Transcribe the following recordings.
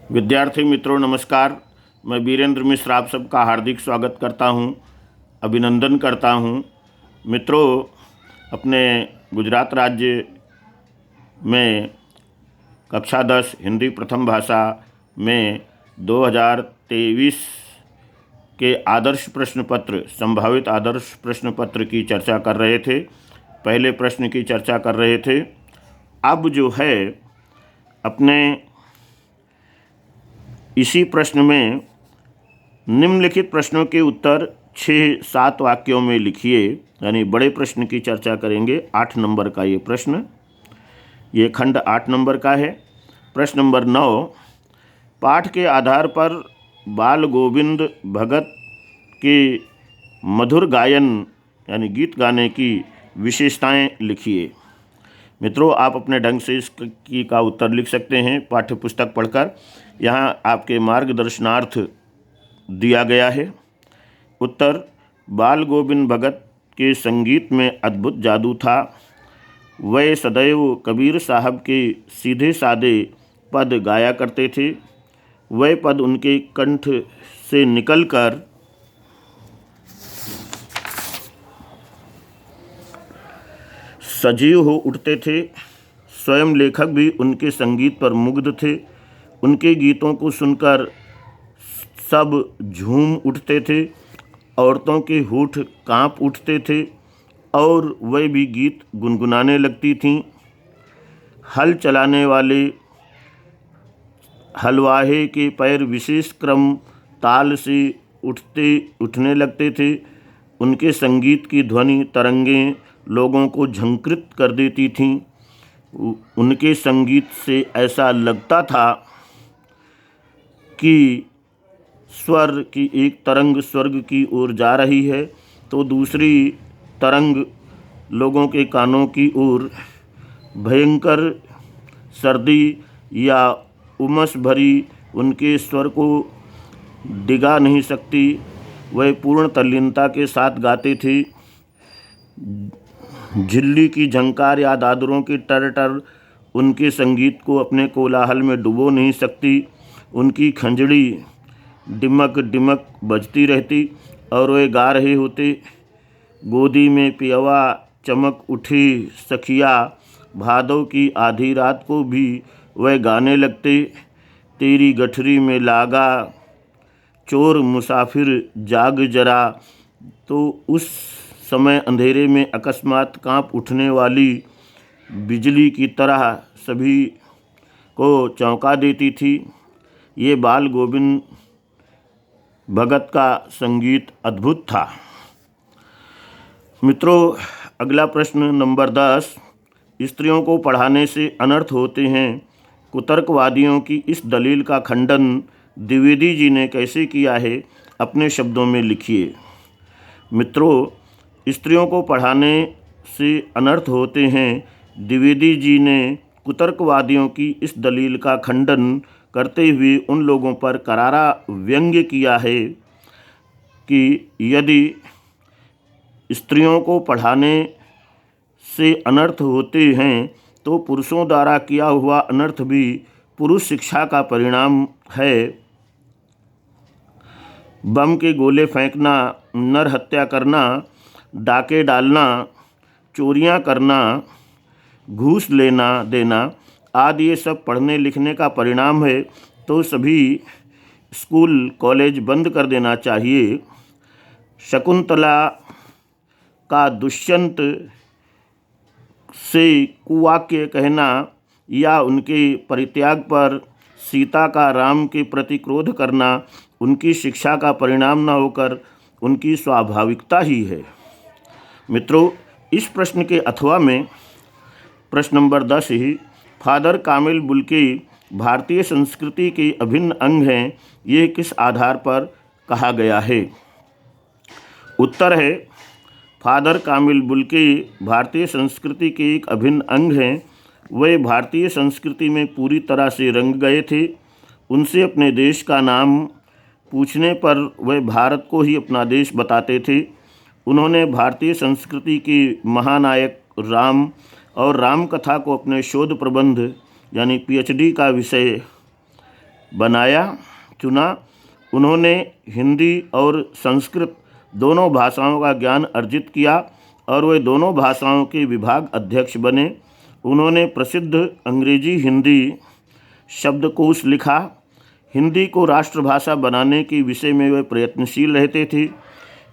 विद्यार्थी मित्रों नमस्कार। मैं वीरेंद्र मिश्र आप सबका हार्दिक स्वागत करता हूं, अभिनंदन करता हूं। मित्रों, अपने गुजरात राज्य में कक्षा 10 हिंदी प्रथम भाषा में 2023 के आदर्श प्रश्न पत्र, संभावित आदर्श प्रश्न पत्र की चर्चा कर रहे थे। पहले प्रश्न की चर्चा कर रहे थे। अब जो है अपने इसी प्रश्न में निम्नलिखित प्रश्नों के उत्तर 6-7 वाक्यों में लिखिए, यानी बड़े प्रश्न की चर्चा करेंगे। 8 नंबर का ये प्रश्न, ये खंड 8 नंबर का है। प्रश्न नंबर 9, पाठ के आधार पर बाल गोविंद भगत के मधुर गायन यानी गीत गाने की विशेषताएं लिखिए। मित्रों, आप अपने ढंग से इसकी का उत्तर लिख सकते हैं पाठ्य पुस्तक पढ़कर। यहाँ आपके मार्गदर्शनार्थ दिया गया है। उत्तर: बाल गोविंद भगत के संगीत में अद्भुत जादू था। वह सदैव कबीर साहब के सीधे सादे पद गाया करते थे। वह पद उनके कंठ से निकलकर सजीव हो उठते थे। स्वयं लेखक भी उनके संगीत पर मुग्ध थे। उनके गीतों को सुनकर सब झूम उठते थे। औरतों के होठ कांप उठते थे और वह भी गीत गुनगुनाने लगती थीं। हल चलाने वाले हलवाहे के पैर विशेष क्रम ताल से उठने लगते थे। उनके संगीत की ध्वनि तरंगें लोगों को झंकृत कर देती थीं। उनके संगीत से ऐसा लगता था कि स्वर की एक तरंग स्वर्ग की ओर जा रही है तो दूसरी तरंग लोगों के कानों की ओर भयंकर सर्दी या उमस भरी उनके स्वर को डिगा नहीं सकती। वह पूर्ण तल्लीनता के साथ गाते थे। झिल्ली की झंकार या दादरों की टर उनके संगीत को अपने कोलाहल में डुबो नहीं सकती। उनकी खंजड़ी डिमक डिमक बजती रहती और वे गा रहे होते। गोदी में पियवा चमक उठी सखिया, भादों की आधी रात को भी वह गाने लगते। तेरी गठरी में लागा चोर मुसाफिर जाग जरा। तो उस समय अंधेरे में अकस्मात कांप उठने वाली बिजली की तरह सभी को चौंका देती थी। ये बाल गोविंद भगत का संगीत अद्भुत था। मित्रों, अगला प्रश्न नंबर 10, स्त्रियों को पढ़ाने से अनर्थ होते हैं। कुतर्कवादियों की इस दलील का खंडन द्विवेदी जी ने कैसे किया है, अपने शब्दों में लिखिए। मित्रों, स्त्रियों को पढ़ाने से अनर्थ होते हैं। द्विवेदी जी ने कुतर्कवादियों की इस दलील का खंडन करते हुए उन लोगों पर करारा व्यंग्य किया है कि यदि स्त्रियों को पढ़ाने से अनर्थ होते हैं तो पुरुषों द्वारा किया हुआ अनर्थ भी पुरुष शिक्षा का परिणाम है। बम के गोले फेंकना, नर हत्या करना, डाके डालना, चोरियां करना, घूस लेना देना आदि ये सब पढ़ने लिखने का परिणाम है। तो सभी स्कूल कॉलेज बंद कर देना चाहिए। शकुंतला का दुष्यंत से कुवाक्य कहना या उनके परित्याग पर सीता का राम के प्रति क्रोध करना उनकी शिक्षा का परिणाम न होकर उनकी स्वाभाविकता ही है। मित्रों, इस प्रश्न के अथवा में प्रश्न नंबर 10 ही फादर कामिल बुल्के भारतीय संस्कृति के अभिन्न अंग हैं, ये किस आधार पर कहा गया है? उत्तर है, फादर कामिल बुल्के भारतीय संस्कृति के एक अभिन्न अंग हैं। वे भारतीय संस्कृति में पूरी तरह से रंग गए थे। उनसे अपने देश का नाम पूछने पर वे भारत को ही अपना देश बताते थे। उन्होंने भारतीय संस्कृति के महानायक राम और राम कथा को अपने शोध प्रबंध यानी पीएचडी का विषय बनाया चुना। उन्होंने हिंदी और संस्कृत दोनों भाषाओं का ज्ञान अर्जित किया और वे दोनों भाषाओं के विभाग अध्यक्ष बने। उन्होंने प्रसिद्ध अंग्रेजी हिंदी शब्दकोश लिखा। हिंदी को राष्ट्रभाषा बनाने के विषय में वे प्रयत्नशील रहते थे।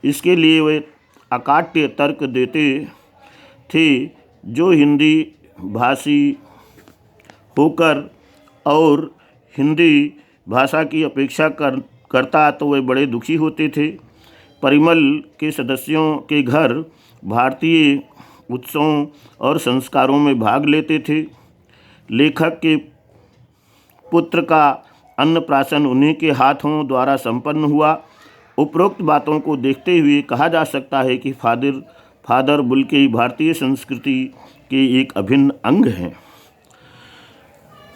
इसके लिए वे अकाट्य तर्क देते थे। जो हिंदी भाषी होकर और हिंदी भाषा की अपेक्षा करता तो वे बड़े दुखी होते थे। परिमल के सदस्यों के घर भारतीय उत्सवों और संस्कारों में भाग लेते थे। लेखक के पुत्र का अन्नप्राशन उन्हीं के हाथों द्वारा संपन्न हुआ। उपरोक्त बातों को देखते हुए कहा जा सकता है कि फादर बुल्के भारतीय संस्कृति के एक अभिन्न अंग हैं।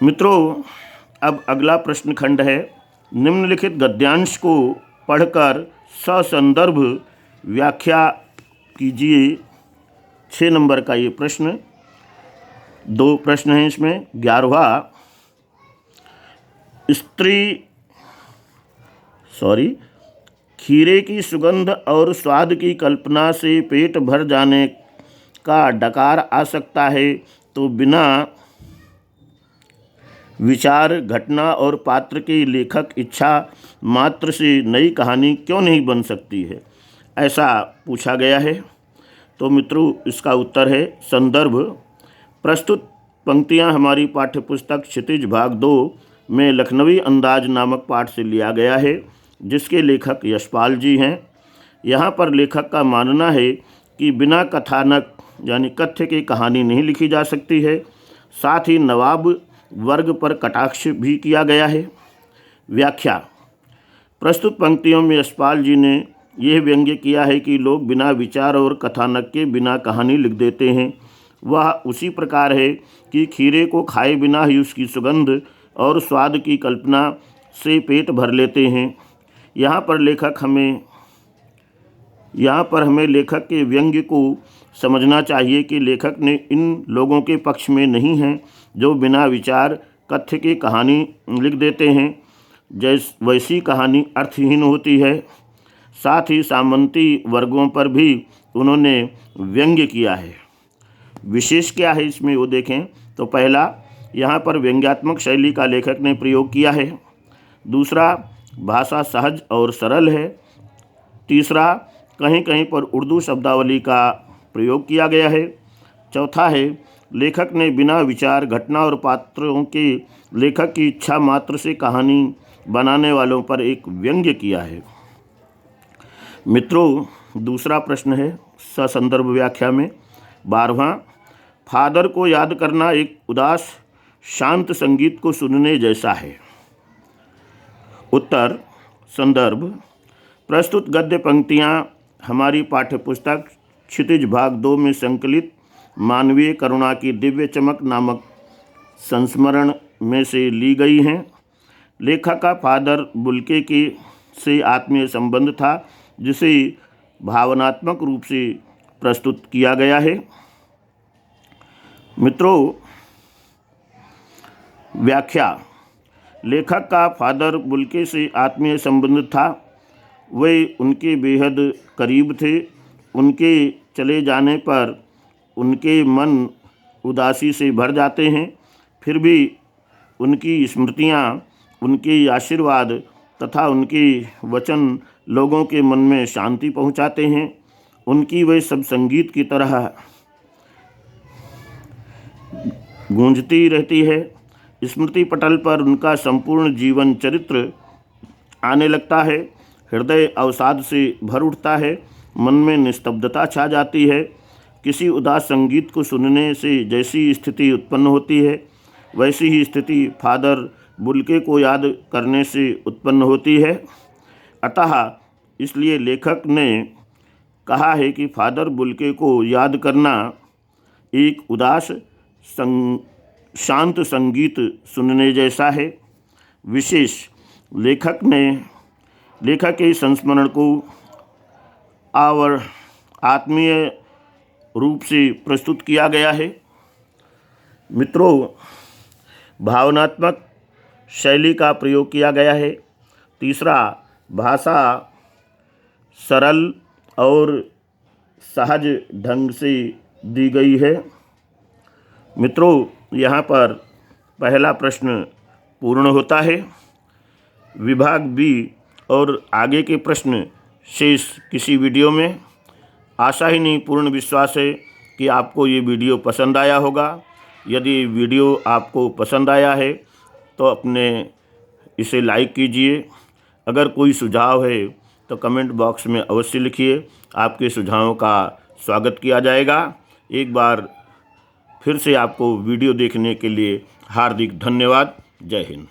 मित्रों, अब अगला प्रश्न खंड है। निम्नलिखित गद्यांश को पढ़कर ससंदर्भ व्याख्या कीजिए। 6 नंबर का ये प्रश्न, 2 प्रश्न हैं इसमें। 11वां, खीरे की सुगंध और स्वाद की कल्पना से पेट भर जाने का डकार आ सकता है, तो बिना विचार, घटना और पात्र के लेखक इच्छा मात्र से नई कहानी क्यों नहीं बन सकती है, ऐसा पूछा गया है। तो मित्रों, इसका उत्तर है संदर्भ। प्रस्तुत पंक्तियां हमारी पाठ्यपुस्तक क्षितिज भाग 2 में लखनवी अंदाज नामक पाठ से लिया गया है, जिसके लेखक यशपाल जी हैं। यहाँ पर लेखक का मानना है कि बिना कथानक यानी कथ्य की कहानी नहीं लिखी जा सकती है। साथ ही नवाब वर्ग पर कटाक्ष भी किया गया है। व्याख्या। प्रस्तुत पंक्तियों में यशपाल जी ने यह व्यंग्य किया है कि लोग बिना विचार और कथानक के बिना कहानी लिख देते हैं। वह उसी प्रकार है कि खीरे को खाए बिना ही उसकी सुगंध और स्वाद की कल्पना से पेट भर लेते हैं। यहाँ पर हमें लेखक के व्यंग्य को समझना चाहिए कि लेखक ने इन लोगों के पक्ष में नहीं है जो बिना विचार कथ्य की कहानी लिख देते हैं। वैसी कहानी अर्थहीन होती है। साथ ही सामंती वर्गों पर भी उन्होंने व्यंग्य किया है। विशेष क्या है इसमें वो देखें तो पहला, यहाँ पर व्यंग्यात्मक शैली का लेखक ने प्रयोग किया है। दूसरा, भाषा सहज और सरल है। तीसरा, कहीं कहीं पर उर्दू शब्दावली का प्रयोग किया गया है। चौथा है, लेखक ने बिना विचार, घटना और पात्रों के लेखक की इच्छा मात्र से कहानी बनाने वालों पर एक व्यंग्य किया है। मित्रों, दूसरा प्रश्न है ससंदर्भ व्याख्या में 12वां, फादर को याद करना एक उदास शांत संगीत को सुनने जैसा है। उत्तर संदर्भ। प्रस्तुत गद्य पंक्तियाँ हमारी पाठ्यपुस्तक क्षितिज भाग 2 में संकलित मानवीय करुणा की दिव्य चमक नामक संस्मरण में से ली गई हैं। लेखक का फादर बुल्के के से आत्मीय संबंध था, जिसे भावनात्मक रूप से प्रस्तुत किया गया है। मित्रों, व्याख्या। लेखक का फादर बुल्के से आत्मीय संबंध था। वे उनके बेहद करीब थे। उनके चले जाने पर उनके मन उदासी से भर जाते हैं, फिर भी उनकी स्मृतियाँ, उनके आशीर्वाद तथा उनके वचन लोगों के मन में शांति पहुँचाते हैं। उनकी वे सब संगीत की तरह गूंजती रहती है। स्मृति पटल पर उनका संपूर्ण जीवन चरित्र आने लगता है। हृदय अवसाद से भर उठता है। मन में निस्तब्धता छा जाती है। किसी उदास संगीत को सुनने से जैसी स्थिति उत्पन्न होती है, वैसी ही स्थिति फादर बुल्के को याद करने से उत्पन्न होती है। अतः इसलिए लेखक ने कहा है कि फादर बुल्के को याद करना एक उदास शांत संगीत सुनने जैसा है। विशेष, लेखक के संस्मरण को आत्मीय रूप से प्रस्तुत किया गया है। मित्रों, भावनात्मक शैली का प्रयोग किया गया है। तीसरा, भाषा सरल और सहज ढंग से दी गई है। मित्रों, यहाँ पर पहला प्रश्न पूर्ण होता है। विभाग बी और आगे के प्रश्न शेष किसी वीडियो में। आशा ही नहीं, पूर्ण विश्वास है कि आपको ये वीडियो पसंद आया होगा। यदि वीडियो आपको पसंद आया है तो इसे लाइक कीजिए। अगर कोई सुझाव है तो कमेंट बॉक्स में अवश्य लिखिए। आपके सुझावों का स्वागत किया जाएगा। एक बार फिर से आपको वीडियो देखने के लिए हार्दिक धन्यवाद। जय हिंद।